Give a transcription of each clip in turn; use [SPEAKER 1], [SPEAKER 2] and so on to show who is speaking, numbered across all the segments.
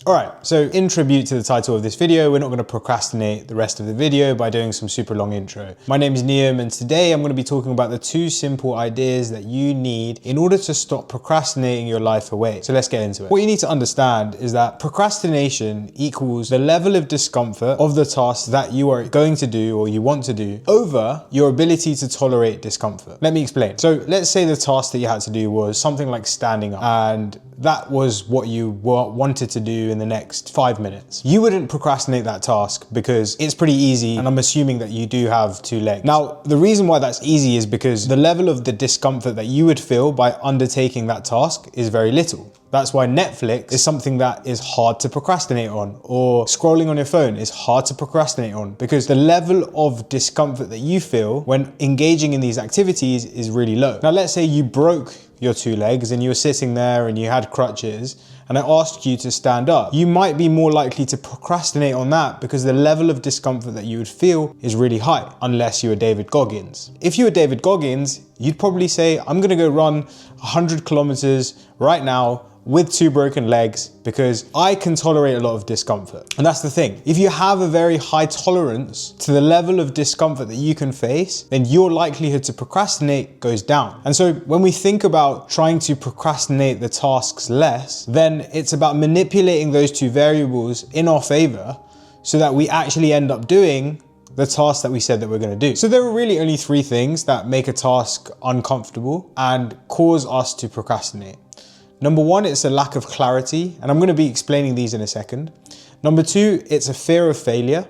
[SPEAKER 1] All right, so in tribute to the title of this video, we're not going to procrastinate the rest of the video by doing some super long intro. My name is Niam, and today I'm going to be talking about the 2 simple ideas that you need in order to stop procrastinating your life away. So let's get into it. What you need to understand is that procrastination equals the level of discomfort of the task that you are going to do or you want to do over your ability to tolerate discomfort. Let me explain. So let's say the task that you had to do was something like standing up, and that was what you wanted to do in the next 5 minutes. You wouldn't procrastinate that task because it's pretty easy, and I'm assuming that you do have 2 legs. Now, the reason why that's easy is because the level of the discomfort that you would feel by undertaking that task is very little. That's why Netflix is something that is hard to procrastinate on, or scrolling on your phone is hard to procrastinate on, because the level of discomfort that you feel when engaging in these activities is really low. Now, let's say you broke your 2 legs and you were sitting there and you had crutches, and I asked you to stand up. You might be more likely to procrastinate on that because the level of discomfort that you would feel is really high, unless you were David Goggins. If you were David Goggins, you'd probably say, I'm gonna go run 100 kilometers right now with 2 broken legs because I can tolerate a lot of discomfort. And that's the thing. If you have a very high tolerance to the level of discomfort that you can face, then your likelihood to procrastinate goes down. And so when we think about trying to procrastinate the tasks less, then it's about manipulating those 2 variables in our favor so that we actually end up doing the task that we said that we're gonna do. So there are really only 3 things that make a task uncomfortable and cause us to procrastinate. Number 1, it's a lack of clarity, and I'm going to be explaining these in a second. Number 2, it's a fear of failure.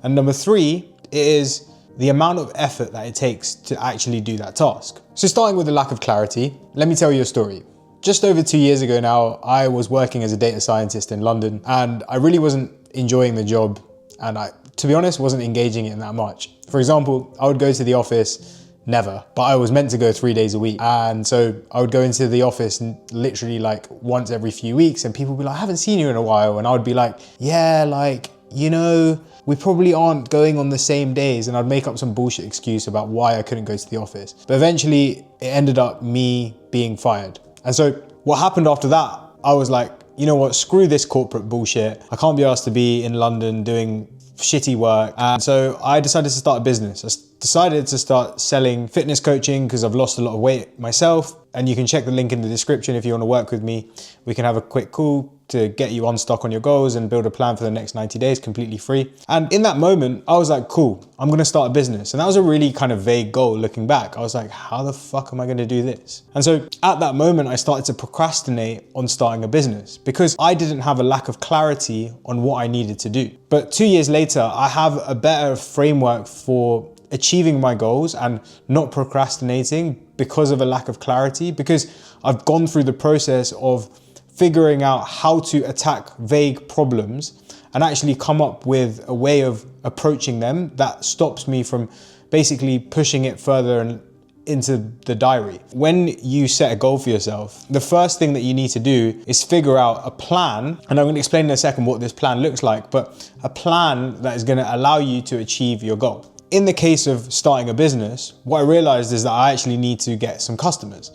[SPEAKER 1] And number 3, it is the amount of effort that it takes to actually do that task. So starting with the lack of clarity, let me tell you a story. Just over 2 years ago now, I was working as a data scientist in London, and I really wasn't enjoying the job, and to be honest, wasn't engaging in that much. For example, I would go to the office never, but I was meant to go 3 days a week. And so I would go into the office literally like once every few weeks, and people would be like, I haven't seen you in a while. And I would be like, yeah, like, you know, we probably aren't going on the same days. And I'd make up some bullshit excuse about why I couldn't go to the office. But eventually it ended up me being fired. And so what happened after that, I was like, you know what, screw this corporate bullshit. I can't be asked to be in London doing shitty work. And so I decided to start a business. I decided to start selling fitness coaching because I've lost a lot of weight myself. And you can check the link in the description if you want to work with me. We can have a quick call to get you on stock on your goals and build a plan for the next 90 days completely free. And in that moment, I was like, cool, I'm going to start a business. And that was a really kind of vague goal looking back. I was like, how the fuck am I going to do this? And so at that moment, I started to procrastinate on starting a business because I didn't have a lack of clarity on what I needed to do. But 2 years later, I have a better framework for achieving my goals and not procrastinating because of a lack of clarity, because I've gone through the process of figuring out how to attack vague problems and actually come up with a way of approaching them that stops me from basically pushing it further and into the diary. When you set a goal for yourself, the first thing that you need to do is figure out a plan, and I'm going to explain in a second what this plan looks like, but a plan that is going to allow you to achieve your goal. In the case of starting a business, what I realized is that I actually need to get some customers.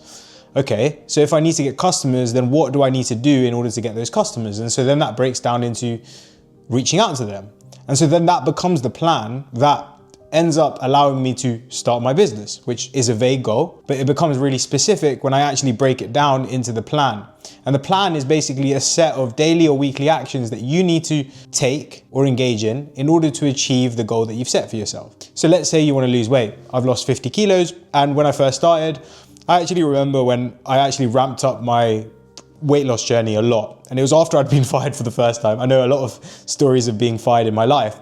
[SPEAKER 1] Okay, so if I need to get customers, then what do I need to do in order to get those customers? And so then that breaks down into reaching out to them. And so then that becomes the plan that ends up allowing me to start my business, which is a vague goal, but it becomes really specific when I actually break it down into the plan. And the plan is basically a set of daily or weekly actions that you need to take or engage in order to achieve the goal that you've set for yourself. So let's say you want to lose weight. I've lost 50 kilos. And when I first started, I actually remember when I actually ramped up my weight loss journey a lot. And it was after I'd been fired for the first time. I know a lot of stories of being fired in my life,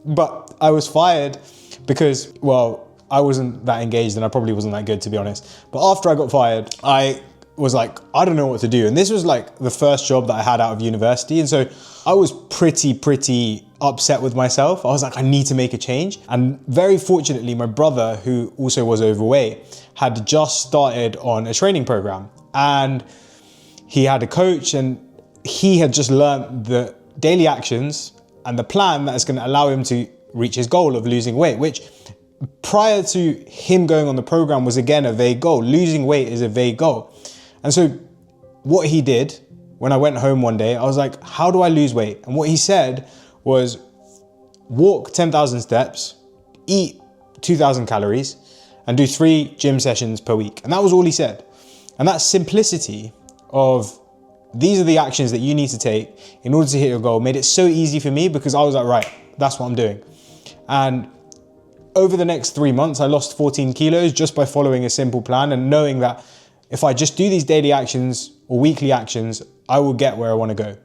[SPEAKER 1] but I was fired because, well, I wasn't that engaged and I probably wasn't that good, to be honest. But after I got fired, I was like, I don't know what to do. And this was like the first job that I had out of university. And so I was pretty upset with myself. I was like, I need to make a change. And very fortunately, my brother, who also was overweight, had just started on a training program. And he had a coach and he had just learned the daily actions and the plan that is going to allow him to reach his goal of losing weight, which prior to him going on the program was again a vague goal. Losing weight is a vague goal. And so what he did when I went home one day, I was like, how do I lose weight? And what he said was walk 10,000 steps, eat 2,000 calories, and do 3 gym sessions per week. And that was all he said. And that simplicity of these are the actions that you need to take in order to hit your goal made it so easy for me, because I was like, right, that's what I'm doing. And over the next 3 months, I lost 14 kilos just by following a simple plan and knowing that if I just do these daily actions or weekly actions, I will get where I want to go.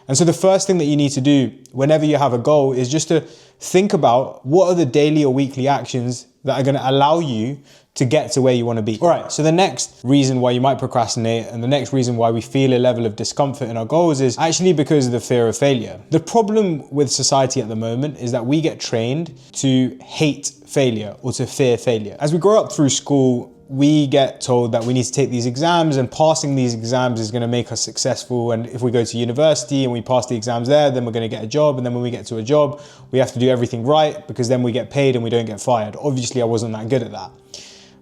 [SPEAKER 1] And so the first thing that you need to do whenever you have a goal is just to think about what are the daily or weekly actions that are going to allow you to get to where you want to be. All right, so the next reason why you might procrastinate and the next reason why we feel a level of discomfort in our goals is actually because of the fear of failure. The problem with society at the moment is that we get trained to hate failure or to fear failure. As we grow up through school, we get told that we need to take these exams and passing these exams is going to make us successful. And if we go to university and we pass the exams there, then we're going to get a job. And then when we get to a job, we have to do everything right because then we get paid and we don't get fired. Obviously, I wasn't that good at that.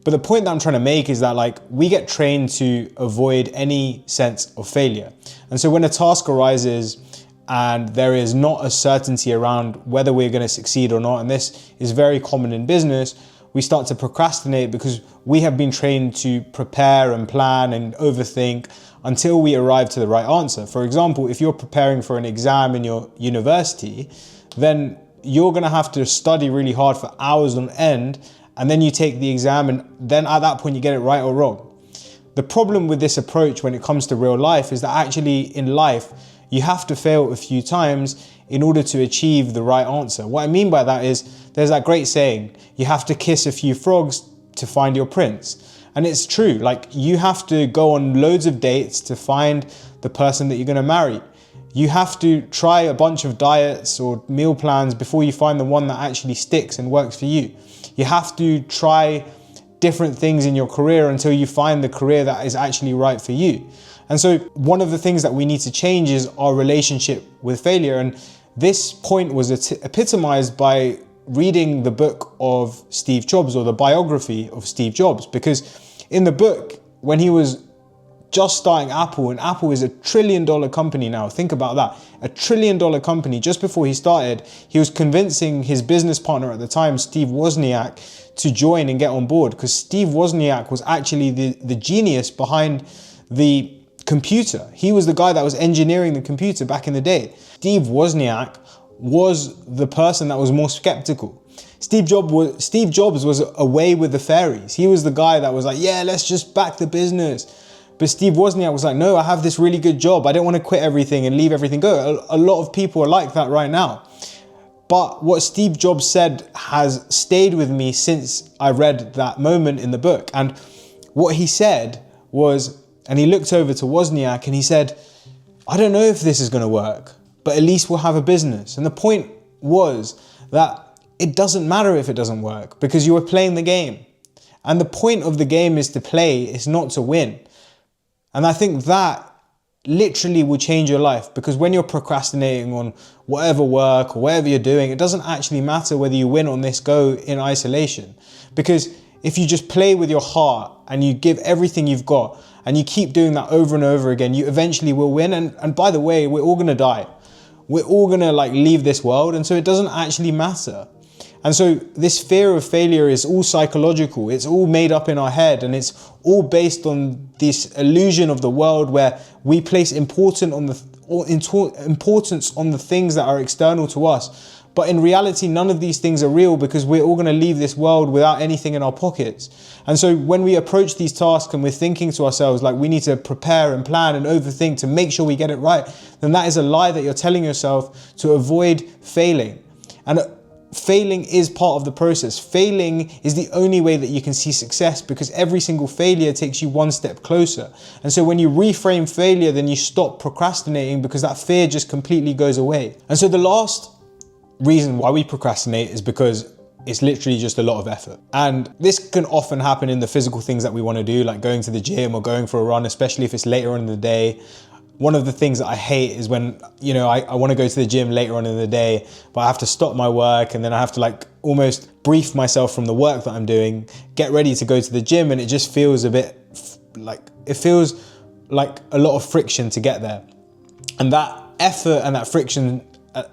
[SPEAKER 1] But the point that I'm trying to make is that like we get trained to avoid any sense of failure. And so when a task arises and there is not a certainty around whether we're going to succeed or not, and this is very common in business, we start to procrastinate because we have been trained to prepare and plan and overthink until we arrive to the right answer. For example, if you're preparing for an exam in your university, then you're going to have to study really hard for hours on end, and then you take the exam, and then at that point you get it right or wrong. The problem with this approach when it comes to real life is that actually in life, you have to fail a few times in order to achieve the right answer. What I mean by that is there's that great saying, you have to kiss a few frogs to find your prince. And it's true, like you have to go on loads of dates to find the person that you're going to marry. You have to try a bunch of diets or meal plans before you find the one that actually sticks and works for you. You have to try different things in your career until you find the career that is actually right for you. And so one of the things that we need to change is our relationship with failure. And this point was epitomized by reading the book of Steve Jobs, or the biography of Steve Jobs, because in the book, when he was just starting Apple, and Apple is $1 trillion company now, think about that, $1 trillion company. Just before he started, he was convincing his business partner at the time, Steve Wozniak, to join and get on board, because Steve Wozniak was actually the genius behind the computer. He was the guy that was engineering the computer back in the day. Steve Wozniak was the person that was more skeptical. Steve Jobs was away with the fairies. He was the guy that was like, yeah, let's just back the business. But Steve Wozniak was like, no, I have this really good job. I don't want to quit everything and leave everything go. A lot of people are like that right now. But what Steve Jobs said has stayed with me since I read that moment in the book. And what he said was, and he looked over to Wozniak and he said, I don't know if this is going to work, but at least we'll have a business. And the point was that it doesn't matter if it doesn't work because you are playing the game. And the point of the game is to play, it's not to win. And I think that literally will change your life, because when you're procrastinating on whatever work or whatever you're doing, it doesn't actually matter whether you win on this go in isolation. Because if you just play with your heart and you give everything you've got and you keep doing that over and over again, you eventually will win. And by the way, we're all gonna die. We're all gonna leave this world. And so it doesn't actually matter. And so this fear of failure is all psychological. It's all made up in our head, and it's all based on this illusion of the world where we place importance on the things that are external to us. But in reality, none of these things are real, because we're all going to leave this world without anything in our pockets. And so when we approach these tasks and we're thinking to ourselves like we need to prepare and plan and overthink to make sure we get it right, then that is a lie that you're telling yourself to avoid failing. And failing is part of the process. Failing is the only way that you can see success, because every single failure takes you one step closer. And so when you reframe failure, then you stop procrastinating, because that fear just completely goes away. And so the last reason why we procrastinate is because it's literally just a lot of effort. And this can often happen in the physical things that we want to do, like going to the gym or going for a run, especially if it's later on in the day. One of the things that I hate is when, I want to go to the gym later on in the day, but I have to stop my work and then I have to almost brief myself from the work that I'm doing, get ready to go to the gym, and it just feels a bit like a lot of friction to get there. And that effort and that friction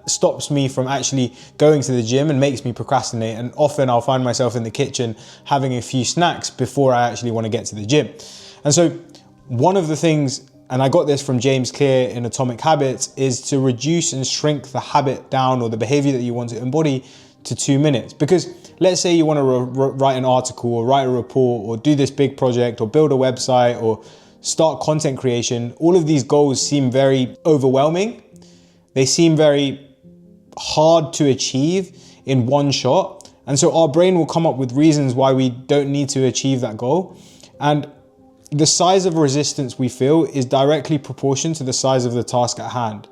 [SPEAKER 1] stops me from actually going to the gym and makes me procrastinate. And often I'll find myself in the kitchen having a few snacks before I actually want to get to the gym. And so one of the things, and I got this from James Clear in Atomic Habits, is to reduce and shrink the habit down, or the behavior that you want to embody, to 2 minutes. Because let's say you want to write an article or write a report or do this big project or build a website or start content creation. All of these goals seem very overwhelming. They seem very hard to achieve in one shot. And so our brain will come up with reasons why we don't need to achieve that goal. And the size of resistance we feel is directly proportional to the size of the task at hand.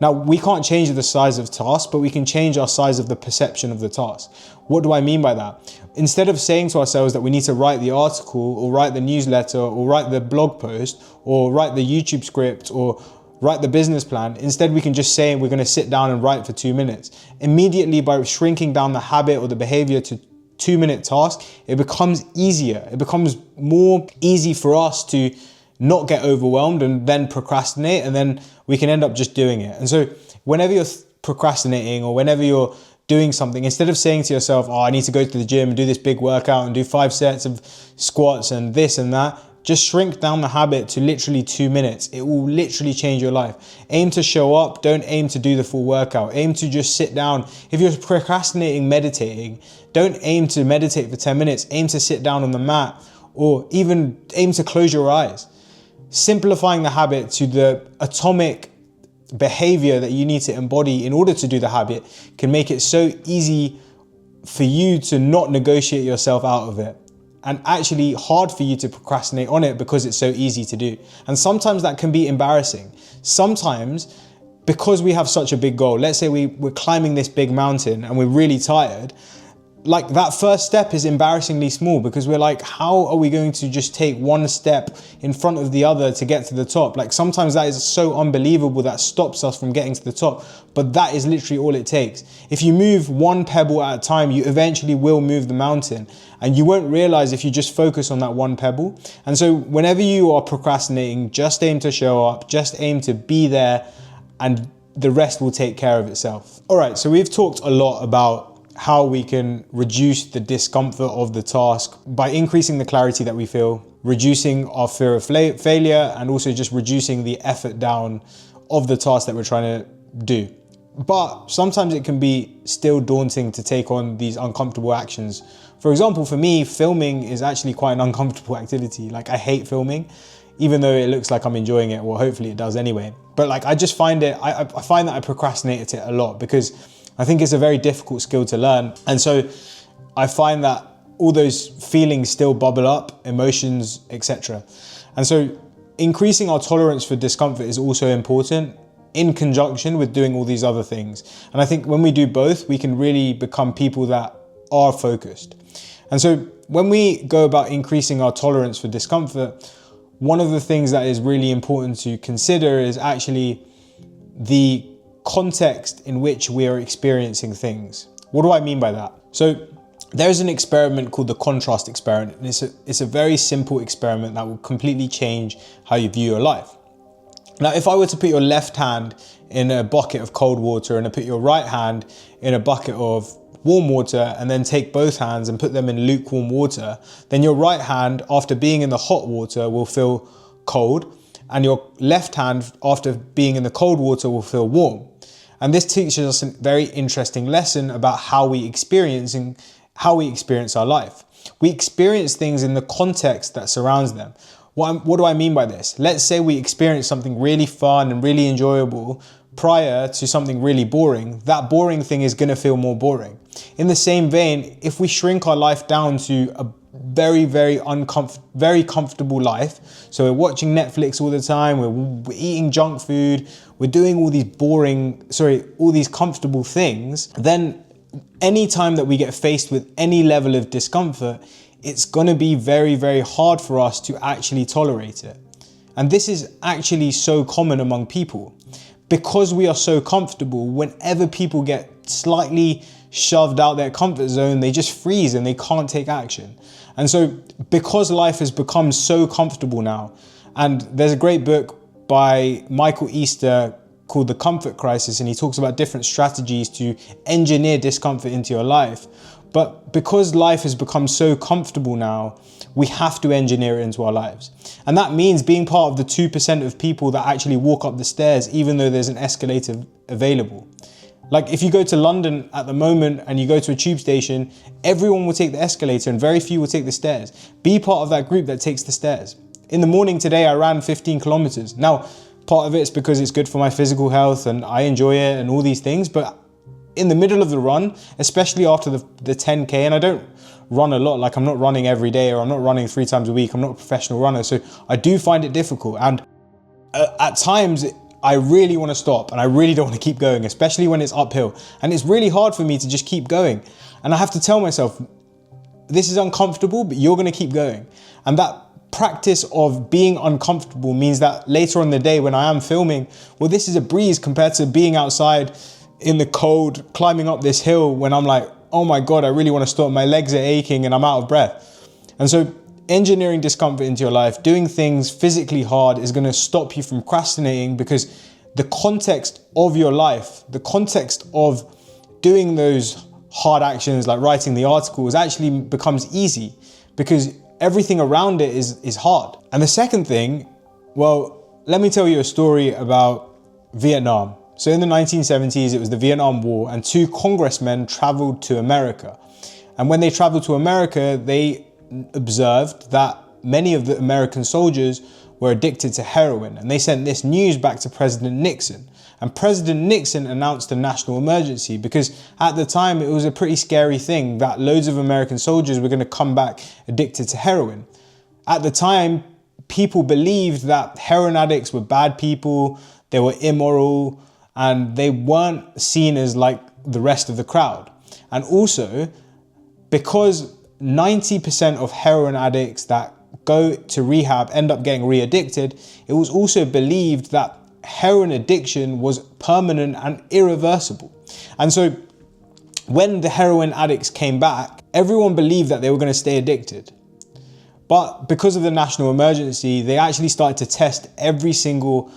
[SPEAKER 1] Now, we can't change the size of tasks, but we can change our size of the perception of the task. What do I mean by that? Instead of saying to ourselves that we need to write the article or write the newsletter or write the blog post or write the YouTube script or write the business plan, instead we can just say we're going to sit down and write for 2 minutes. Immediately, by shrinking down the habit or the behavior to 2-minute task, it becomes easier. It becomes more easy for us to not get overwhelmed and then procrastinate, and then we can end up just doing it. And so whenever you're procrastinating or whenever you're doing something, instead of saying to yourself, oh, I need to go to the gym and do this big workout and do 5 sets of squats and this and that, just shrink down the habit to literally 2 minutes. It will literally change your life. Aim to show up. Don't aim to do the full workout. Aim to just sit down. If you're procrastinating meditating, don't aim to meditate for 10 minutes. Aim to sit down on the mat, or even aim to close your eyes. Simplifying the habit to the atomic behavior that you need to embody in order to do the habit can make it so easy for you to not negotiate yourself out of it, and actually hard for you to procrastinate on it because it's so easy to do. And sometimes that can be embarrassing. Sometimes, because we have such a big goal, let's say we're climbing this big mountain and we're really tired, like that first step is embarrassingly small, because we're like, how are we going to just take one step in front of the other to get to the top? Like sometimes that is so unbelievable that stops us from getting to the top, but that is literally all it takes. If you move one pebble at a time, you eventually will move the mountain, and you won't realize if you just focus on that one pebble. And so whenever you are procrastinating, just aim to show up, just aim to be there, and the rest will take care of itself. All right, so we've talked a lot about how we can reduce the discomfort of the task by increasing the clarity that we feel, reducing our fear of failure, and also just reducing the effort down of the task that we're trying to do. But sometimes it can be still daunting to take on these uncomfortable actions. For example, for me, filming is actually quite an uncomfortable activity. Like, I hate filming, even though it looks like I'm enjoying it. Well, hopefully it does anyway. But like, I just find it, I find that I procrastinate it a lot because I think it's a very difficult skill to learn. And so I find that all those feelings still bubble up, emotions, etc. And so increasing our tolerance for discomfort is also important in conjunction with doing all these other things. And I think when we do both, we can really become people that are focused. And so when we go about increasing our tolerance for discomfort, one of the things that is really important to consider is actually the context in which we are experiencing things. What do I mean by that? So there's an experiment called the contrast experiment, and it's a very simple experiment that will completely change how you view your life. Now, if I were to put your left hand in a bucket of cold water and I put your right hand in a bucket of warm water and then take both hands and put them in lukewarm water, then your right hand, after being in the hot water, will feel cold, and your left hand, after being in the cold water, will feel warm. And this teaches us a very interesting lesson about how we experience our life. We experience things in the context that surrounds them. What do I mean by this? Let's say we experience something really fun and really enjoyable prior to something really boring. That boring thing is going to feel more boring. In the same vein, if we shrink our life down to a very, very comfortable life, so we're watching Netflix all the time, we're eating junk food, we're doing all these comfortable things, then any time that we get faced with any level of discomfort, it's going to be very, very hard for us to actually tolerate it. And this is actually so common among people. Because we are so comfortable, whenever people get slightly shoved out their comfort zone, they just freeze and they can't take action. And so because life has become so comfortable now, and there's a great book by Michael Easter called the comfort crisis, and he talks about different strategies to engineer discomfort into your life. But because life has become so comfortable now, we have to engineer it into our lives. And that means being part of the 2% of people that actually walk up the stairs, even though there's an escalator available. Like if you go to London at the moment and you go to a tube station, everyone will take the escalator and very few will take the stairs. Be part of that group that takes the stairs. In the morning today, I ran 15 kilometers. Now, part of it's because it's good for my physical health and I enjoy it and all these things, but in the middle of the run, especially after the 10K, and I don't run a lot, like I'm not running every day or I'm not running 3 times a week, I'm not a professional runner, so I do find it difficult. And at times, I really want to stop and I really don't want to keep going, especially when it's uphill. And it's really hard for me to just keep going. And I have to tell myself, this is uncomfortable, but you're going to keep going. And that practice of being uncomfortable means that later in the day when I am filming, well, this is a breeze compared to being outside in the cold, climbing up this hill when I'm like, oh my God, I really want to stop. My legs are aching and I'm out of breath. And so engineering discomfort into your life, doing things physically hard is going to stop you from procrastinating, because the context of your life, the context of doing those hard actions like writing the articles actually becomes easy because everything around it is hard. And the second thing, well, let me tell you a story about Vietnam. So in the 1970s, it was the Vietnam War, and 2 congressmen traveled to America. And when they traveled to America, they observed that many of the American soldiers were addicted to heroin. And they sent this news back to President Nixon. And President Nixon announced a national emergency because at the time it was a pretty scary thing that loads of American soldiers were going to come back addicted to heroin. At the time, people believed that heroin addicts were bad people, they were immoral, and they weren't seen as like the rest of the crowd. And also, because 90% of heroin addicts that go to rehab end up getting re-addicted, it was also believed that heroin addiction was permanent and irreversible. And so when the heroin addicts came back, everyone believed that they were going to stay addicted. But because of the national emergency, they actually started to test every single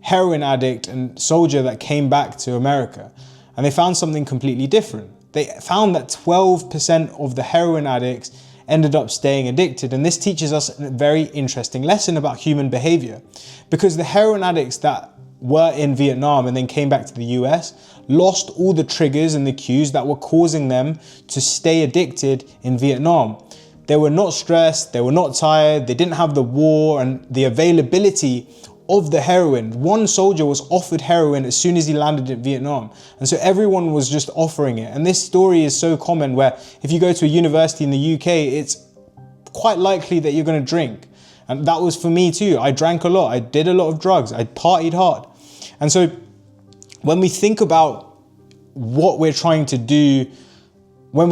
[SPEAKER 1] heroin addict and soldier that came back to America. And they found something completely different. They found that 12% of the heroin addicts ended up staying addicted. And this teaches us a very interesting lesson about human behavior. Because the heroin addicts that were in Vietnam and then came back to the US lost all the triggers and the cues that were causing them to stay addicted in Vietnam. They were not stressed, they were not tired, they didn't have the war and the availability of the heroin. One soldier was offered heroin as soon as he landed in Vietnam. And so everyone was just offering it. And this story is so common where if you go to a university in the UK, it's quite likely that you're going to drink. And that was for me too. I drank a lot. I did a lot of drugs. I partied hard. And so when we think about what we're trying to do, when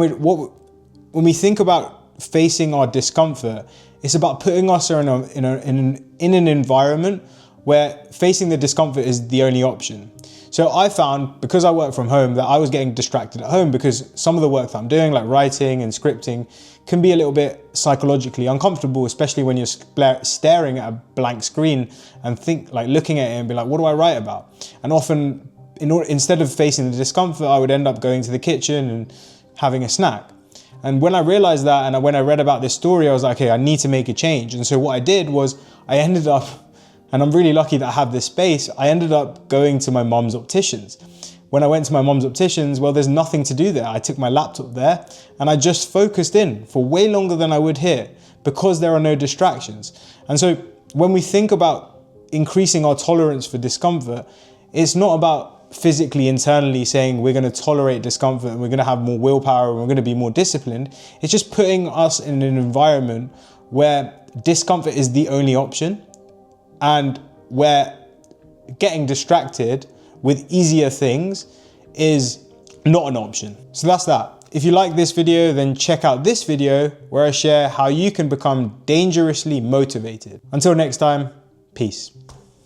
[SPEAKER 1] we think about facing our discomfort, it's about putting us in an environment where facing the discomfort is the only option. So I found, because I work from home, that I was getting distracted at home because some of the work that I'm doing, like writing and scripting, can be a little bit psychologically uncomfortable, especially when you're staring at a blank screen and looking at it and be like, what do I write about? And often, instead of facing the discomfort, I would end up going to the kitchen and having a snack. And when I realized that, and when I read about this story, I was like, okay, I need to make a change. And so what I did was I ended up, and I'm really lucky that I have this space, I ended up going to my mum's opticians. When I went to my mum's opticians, well, there's nothing to do there. I took my laptop there and I just focused in for way longer than I would here because there are no distractions. And so when we think about increasing our tolerance for discomfort, it's not about physically, internally saying we're going to tolerate discomfort and we're going to have more willpower and we're going to be more disciplined. It's just putting us in an environment where discomfort is the only option and where getting distracted with easier things is not an option. So that's that. If you like this video, then check out this video where I share how you can become dangerously motivated. Until next time, peace.